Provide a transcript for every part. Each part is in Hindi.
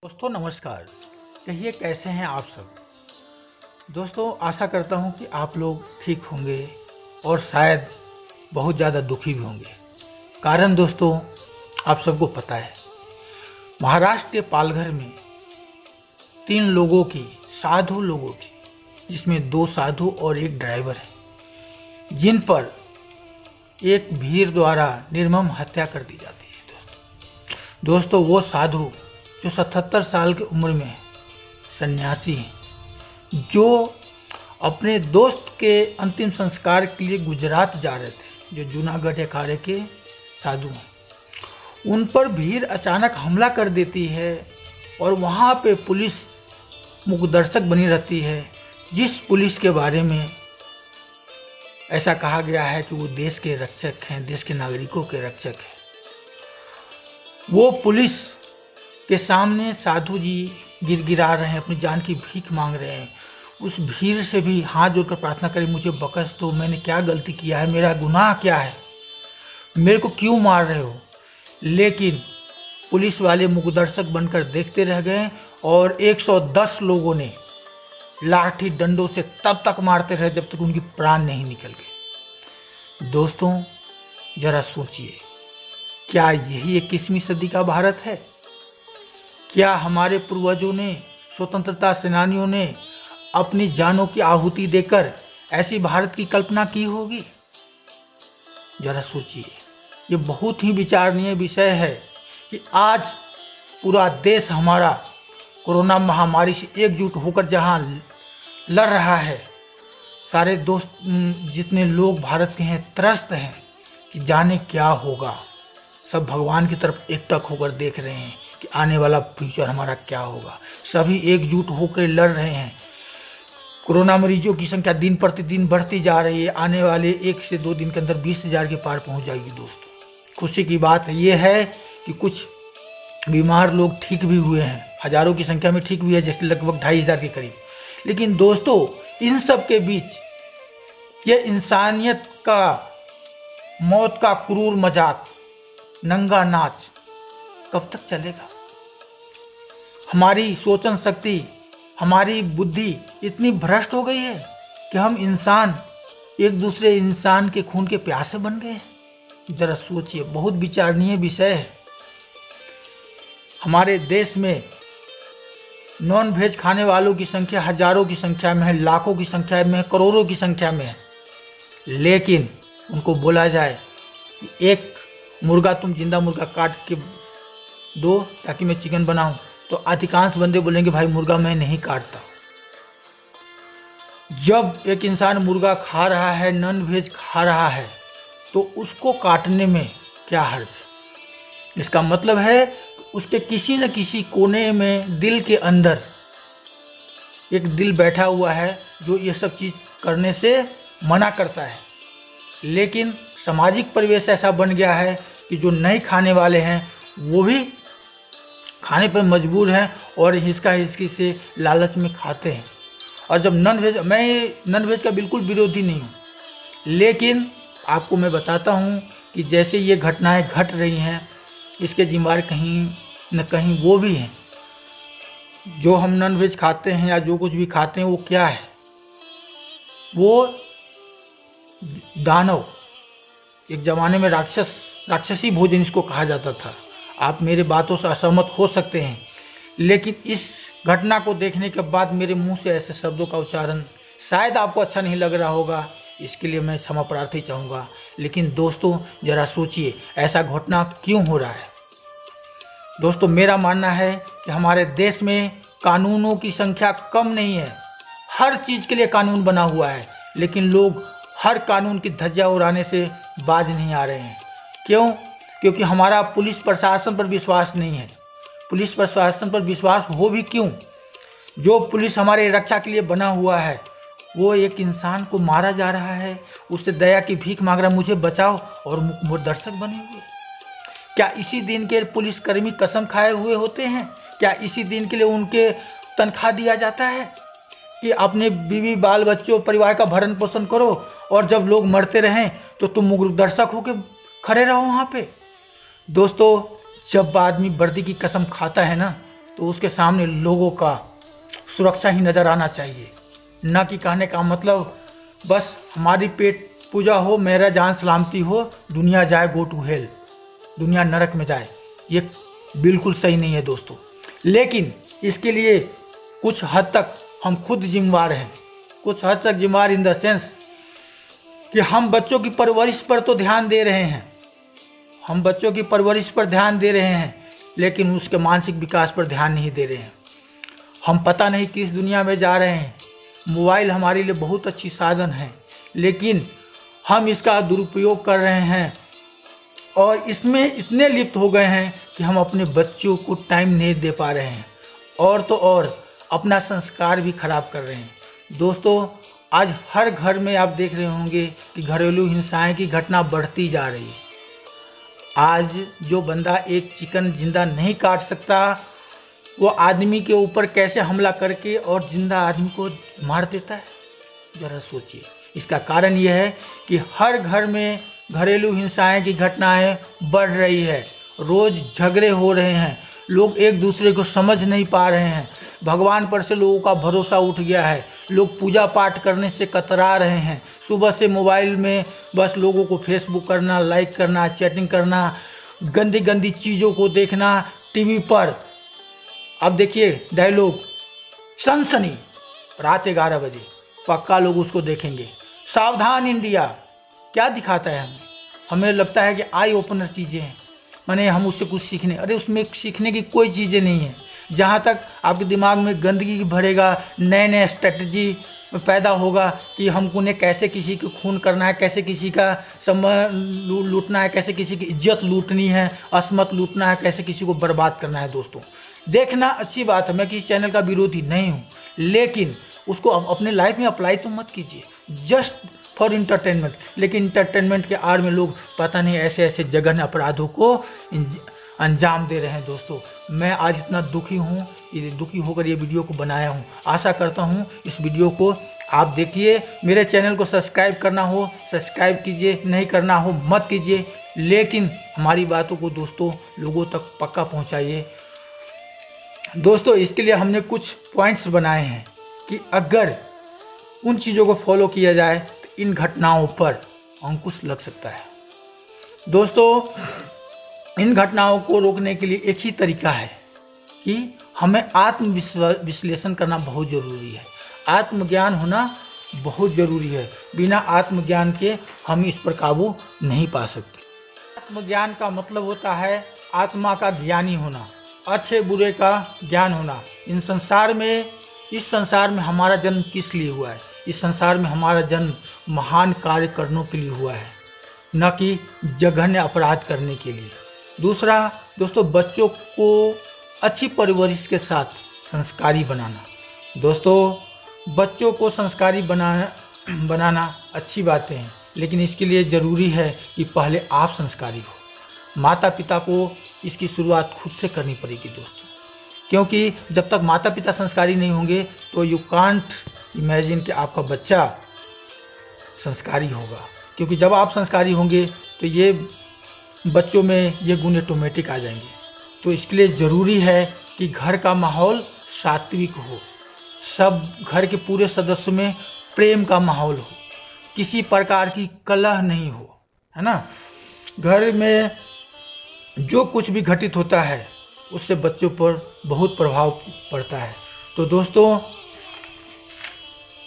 दोस्तों नमस्कार। कहिए कैसे हैं आप सब। दोस्तों आशा करता हूं कि आप लोग ठीक होंगे और शायद बहुत ज़्यादा दुखी भी होंगे। कारण दोस्तों आप सबको पता है, महाराष्ट्र के पालघर में 3 लोगों की, साधु लोगों की, जिसमें 2 साधु और एक ड्राइवर है, जिन पर एक भीड़ द्वारा निर्मम हत्या कर दी जाती है। दोस्तों वो साधु जो 77 साल की उम्र में सन्यासी हैं, जो अपने दोस्त के अंतिम संस्कार के लिए गुजरात जा रहे थे, जो जूनागढ़ अखाड़े के साधु हैं, उन पर भीड़ अचानक हमला कर देती है और वहाँ पे पुलिस मूकदर्शक बनी रहती है, जिस पुलिस के बारे में ऐसा कहा गया है कि वो देश के रक्षक हैं, देश के नागरिकों के रक्षक हैं। वो पुलिस के सामने साधु जी गिड़गिड़ा रहे हैं, अपनी जान की भीख मांग रहे हैं। उस भीड़ से भी हाथ जोड़कर प्रार्थना करें, मुझे बख्श दो, मैंने क्या गलती किया है, मेरा गुनाह क्या है, मेरे को क्यों मार रहे हो। लेकिन पुलिस वाले मूकदर्शक बनकर देखते रह गए और 110 लोगों ने लाठी डंडों से तब तक मारते रहे जब तक उनकी प्राण नहीं निकल गए। दोस्तों जरा सोचिए, क्या यही 21वीं सदी का भारत है? क्या हमारे पूर्वजों ने, स्वतंत्रता सेनानियों ने अपनी जानों की आहुति देकर ऐसी भारत की कल्पना की होगी? जरा सोचिए। ये बहुत ही विचारणीय विषय है कि आज पूरा देश हमारा कोरोना महामारी से एकजुट होकर जहां लड़ रहा है, सारे दोस्त जितने लोग भारत के हैं त्रस्त हैं कि जाने क्या होगा। सब भगवान की तरफ एकटक होकर देख रहे हैं कि आने वाला फ्यूचर हमारा क्या होगा। सभी एकजुट होकर लड़ रहे हैं। कोरोना मरीजों की संख्या दिन प्रतिदिन बढ़ती जा रही है। आने वाले 1 से 2 दिन के अंदर 20,000 के पार पहुंच जाएगी। दोस्तों खुशी की बात ये है कि कुछ बीमार लोग ठीक भी हुए हैं, हज़ारों की संख्या में ठीक भी है, जैसे लगभग 2,500 के करीब। लेकिन दोस्तों इन सब के बीच ये इंसानियत का, मौत का क्रूर मजाक, नंगा नाच कब तक चलेगा? हमारी सोचन शक्ति, हमारी बुद्धि इतनी भ्रष्ट हो गई है कि हम इंसान एक दूसरे इंसान के खून के प्यासे बन गए हैं। जरा सोचिए, बहुत विचारणीय विषय है। हमारे देश में नॉन वेज खाने वालों की संख्या हजारों की संख्या में है, लाखों की संख्या में है, करोड़ों की संख्या में है। लेकिन उनको बोला जाए कि एक मुर्गा तुम जिंदा मुर्गा काट के दो ताकि मैं चिकन बनाऊं, तो अधिकांश बंदे बोलेंगे भाई मुर्गा मैं नहीं काटता। जब एक इंसान मुर्गा खा रहा है, नॉन वेज खा रहा है, तो उसको काटने में क्या हर्ज है? इसका मतलब है उसके किसी न किसी कोने में, दिल के अंदर एक दिल बैठा हुआ है जो ये सब चीज़ करने से मना करता है। लेकिन सामाजिक परिवेश ऐसा बन गया है कि जो नहीं खाने वाले हैं वो भी खाने पर मजबूर हैं और हिचका हिचकी से लालच में खाते हैं। और जब मैं नॉन वेज का बिल्कुल विरोधी नहीं हूँ, लेकिन आपको मैं बताता हूँ कि जैसे ये घटनाएं घट रही हैं, इसके जिम्मेदार कहीं न कहीं वो भी हैं। जो हम नॉन वेज खाते हैं या जो कुछ भी खाते हैं वो क्या है? वो दानव, एक ज़माने में राक्षसी भोजन इसको कहा जाता था। आप मेरे बातों से असहमत हो सकते हैं, लेकिन इस घटना को देखने के बाद मेरे मुंह से ऐसे शब्दों का उच्चारण शायद आपको अच्छा नहीं लग रहा होगा, इसके लिए मैं क्षमा प्रार्थी चाहूँगा। लेकिन दोस्तों जरा सोचिए, ऐसा घटना क्यों हो रहा है? दोस्तों मेरा मानना है कि हमारे देश में कानूनों की संख्या कम नहीं है। हर चीज़ के लिए कानून बना हुआ है, लेकिन लोग हर कानून की धज्जियां उड़ाने से बाज नहीं आ रहे हैं। क्यों? क्योंकि हमारा पुलिस प्रशासन पर विश्वास नहीं है। पुलिस प्रशासन पर विश्वास हो भी क्यों? जो पुलिस हमारे रक्षा के लिए बना हुआ है, वो एक इंसान को मारा जा रहा है, उससे दया की भीख मांग रहा है, मुझे बचाओ, और मूकदर्शक बने हुए। क्या इसी दिन के पुलिसकर्मी कसम खाए हुए होते हैं? क्या इसी दिन के लिए उनके तनख्वाह दिया जाता है कि अपने बीवी बाल बच्चों परिवार का भरण पोषण करो, और जब लोग मरते रहें तो तुम मूकदर्शक होकर खड़े रहो वहाँ पे? दोस्तों जब आदमी वर्दी की कसम खाता है ना, तो उसके सामने लोगों का सुरक्षा ही नज़र आना चाहिए। ना कि कहने का मतलब बस हमारी पेट पूजा हो, मेरा जान सलामती हो, दुनिया जाए गो टू हेल, दुनिया नरक में जाए। ये बिल्कुल सही नहीं है दोस्तों। लेकिन इसके लिए कुछ हद तक हम खुद जिम्मेवार हैं, कुछ हद तक जिम्मेवार इन द सेंस कि हम बच्चों की परवरिश पर तो ध्यान दे रहे हैं, हम बच्चों की परवरिश पर ध्यान दे रहे हैं, लेकिन उसके मानसिक विकास पर ध्यान नहीं दे रहे हैं। हम पता नहीं किस दुनिया में जा रहे हैं। मोबाइल हमारे लिए बहुत अच्छी साधन है, लेकिन हम इसका दुरुपयोग कर रहे हैं और इसमें इतने लिप्त हो गए हैं कि हम अपने बच्चों को टाइम नहीं दे पा रहे हैं, और तो और अपना संस्कार भी खराब कर रहे हैं। दोस्तों, आज हर घर में आप देख रहे होंगे कि घरेलू हिंसाएं की घटना बढ़ती जा रही है। आज जो बंदा एक चिकन जिंदा नहीं काट सकता, वो आदमी के ऊपर कैसे हमला करके और जिंदा आदमी को मार देता है, ज़रा सोचिए। इसका कारण यह है कि हर घर में घरेलू हिंसाएं की घटनाएं बढ़ रही है। रोज़ झगड़े हो रहे हैं, लोग एक दूसरे को समझ नहीं पा रहे हैं, भगवान पर से लोगों का भरोसा उठ गया है, लोग पूजा पाठ करने से कतरा रहे हैं। सुबह से मोबाइल में बस लोगों को फेसबुक करना, लाइक करना, चैटिंग करना, गंदी गंदी चीज़ों को देखना टीवी पर। अब देखिए डायलॉग सनसनी रात 11 बजे, पक्का लोग उसको देखेंगे। सावधान इंडिया क्या दिखाता है हमें लगता है कि आई ओपनर चीज़ें हैं, माने हम उससे कुछ सीखने, अरे उसमें सीखने की कोई चीज़ें नहीं है। जहाँ तक आपके दिमाग में गंदगी भरेगा, नए नए स्ट्रेटजी पैदा होगा कि हमको ने कैसे किसी को खून करना है, कैसे किसी का समय लूटना है, कैसे किसी की इज्जत लूटनी है, असमत लूटना है, कैसे किसी को बर्बाद करना है। दोस्तों, देखना अच्छी बात है, मैं किसी चैनल का विरोधी नहीं हूँ, लेकिन उसको अपने लाइफ में अप्लाई तो मत कीजिए, जस्ट फॉर इंटरटेनमेंट। लेकिन इंटरटेनमेंट के आड़ में लोग पता नहीं ऐसे ऐसे जघन्य अपराधों को अंजाम दे रहे हैं। दोस्तों, मैं आज इतना दुखी हूँ, दुखी होकर ये वीडियो को बनाया हूँ। आशा करता हूँ इस वीडियो को आप देखिए। मेरे चैनल को सब्सक्राइब करना हो सब्सक्राइब कीजिए, नहीं करना हो मत कीजिए, लेकिन हमारी बातों को दोस्तों लोगों तक पक्का पहुँचाइए। दोस्तों, इसके लिए हमने कुछ पॉइंट्स बनाए हैं कि अगर उन चीज़ों को फॉलो किया जाए तो इन घटनाओं पर अंकुश लग सकता है। दोस्तों, इन घटनाओं को रोकने के लिए एक ही तरीका है कि हमें आत्मविश्लेषण करना बहुत ज़रूरी है, आत्मज्ञान होना बहुत ज़रूरी है। बिना आत्मज्ञान के हम इस पर काबू नहीं पा सकते। आत्मज्ञान का मतलब होता है आत्मा का ज्ञानी होना, अच्छे बुरे का ज्ञान होना। इस संसार में हमारा जन्म किस लिए हुआ है? इस संसार में हमारा जन्म महान कार्य करने के लिए हुआ है, न कि जघन्य अपराध करने के लिए। दूसरा दोस्तों, बच्चों को अच्छी परवरिश के साथ संस्कारी बनाना। दोस्तों, बच्चों को संस्कारी बनाना अच्छी बातें हैं, लेकिन इसके लिए ज़रूरी है कि पहले आप संस्कारी हो। माता पिता को इसकी शुरुआत खुद से करनी पड़ेगी दोस्तों, क्योंकि जब तक माता पिता संस्कारी नहीं होंगे तो यू कांट इमेजिन कि आपका बच्चा संस्कारी होगा। क्योंकि जब आप संस्कारी होंगे तो ये बच्चों में ये गुण ऑटोमेटिक आ जाएंगे। तो इसके लिए ज़रूरी है कि घर का माहौल सात्विक हो, सब घर के पूरे सदस्यों में प्रेम का माहौल हो, किसी प्रकार की कलह नहीं हो, है ना। घर में जो कुछ भी घटित होता है उससे बच्चों पर बहुत प्रभाव पड़ता है। तो दोस्तों,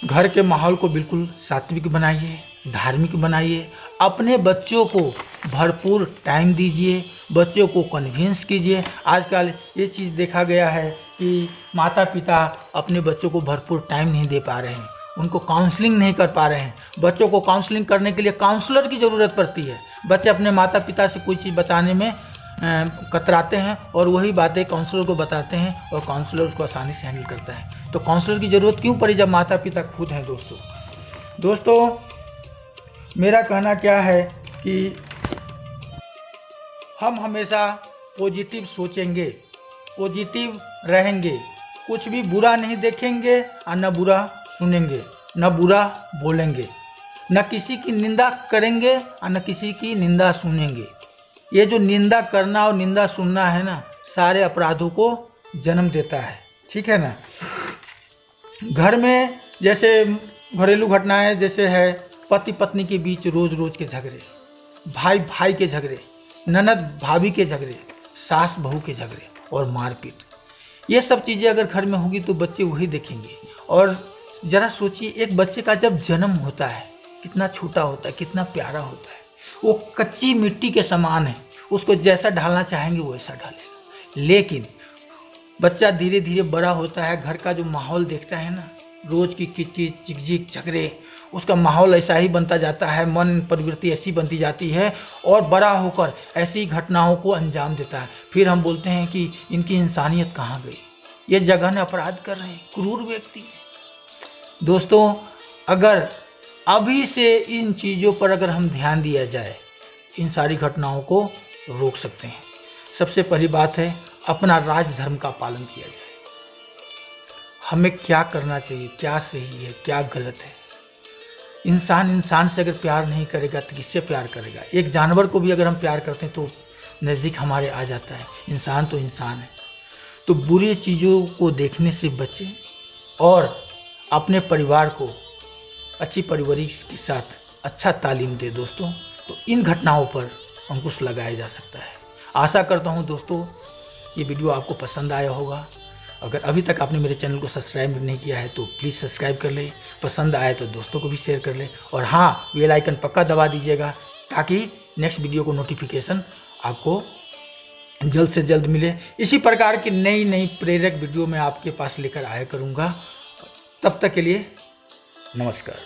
घर के माहौल को बिल्कुल सात्विक बनाइए, धार्मिक बनाइए, अपने बच्चों को भरपूर टाइम दीजिए, बच्चों को कन्विंस कीजिए। आजकल ये चीज़ देखा गया है कि माता पिता अपने बच्चों को भरपूर टाइम नहीं दे पा रहे हैं, उनको काउंसलिंग नहीं कर पा रहे हैं। बच्चों को काउंसलिंग करने के लिए काउंसलर की ज़रूरत पड़ती है। बच्चे अपने माता पिता से कोई चीज़ बताने में कतराते हैं और वही बातें काउंसलर को बताते हैं और काउंसलर उसको आसानी से हैंडल करता है। तो काउंसलर की ज़रूरत क्यों पड़ी जब माता पिता खुद हैं। दोस्तों, मेरा कहना क्या है कि हम हमेशा पॉजिटिव सोचेंगे, पॉजिटिव रहेंगे, कुछ भी बुरा नहीं देखेंगे और न बुरा सुनेंगे, न बुरा बोलेंगे, न किसी की निंदा करेंगे और न किसी की निंदा सुनेंगे। ये जो निंदा करना और निंदा सुनना है ना, सारे अपराधों को जन्म देता है, ठीक है ना। घर में जैसे घरेलू घटनाएं जैसे है पति पत्नी के बीच रोज रोज के झगड़े, भाई भाई के झगड़े, ननद भाभी के झगड़े, सास बहू के झगड़े और मारपीट, ये सब चीज़ें अगर घर में होगी तो बच्चे वही देखेंगे। और ज़रा सोचिए, एक बच्चे का जब जन्म होता है कितना छोटा होता है, कितना प्यारा होता है, वो कच्ची मिट्टी के समान है, उसको जैसा ढालना चाहेंगे वैसा ढालेगा। लेकिन बच्चा धीरे धीरे बड़ा होता है, घर का जो माहौल देखता है ना, रोज़ की किचकिच चिकझिक झगड़े, उसका माहौल ऐसा ही बनता जाता है, मन प्रवृत्ति ऐसी बनती जाती है और बड़ा होकर ऐसी घटनाओं को अंजाम देता है। फिर हम बोलते हैं कि इनकी इंसानियत कहाँ गई, ये जघन्य अपराध कर रहे हैं, क्रूर व्यक्ति। दोस्तों, अगर अभी से इन चीज़ों पर अगर हम ध्यान दिया जाए, इन सारी घटनाओं को रोक सकते हैं। सबसे पहली बात है, अपना राज धर्म का पालन किया जाए। हमें क्या करना चाहिए, क्या सही है, क्या गलत है। इंसान इंसान से अगर प्यार नहीं करेगा तो किससे प्यार करेगा। एक जानवर को भी अगर हम प्यार करते हैं तो नज़दीक हमारे आ जाता है। इंसान तो इंसान है। तो बुरी चीज़ों को देखने से बचें और अपने परिवार को अच्छी परवरिश के साथ अच्छा तालीम दे दोस्तों। तो इन घटनाओं पर अंकुश लगाया जा सकता है। आशा करता हूँ दोस्तों ये वीडियो आपको पसंद आया होगा। अगर अभी तक आपने मेरे चैनल को सब्सक्राइब नहीं किया है तो प्लीज़ सब्सक्राइब कर ले, पसंद आए तो दोस्तों को भी शेयर कर ले और हाँ, बेल आइकन पक्का दबा दीजिएगा ताकि नेक्स्ट वीडियो को नोटिफिकेशन आपको जल्द से जल्द मिले। इसी प्रकार की नई नई प्रेरक वीडियो मैं आपके पास लेकर आया करूँगा। तब तक के लिए नमस्कार।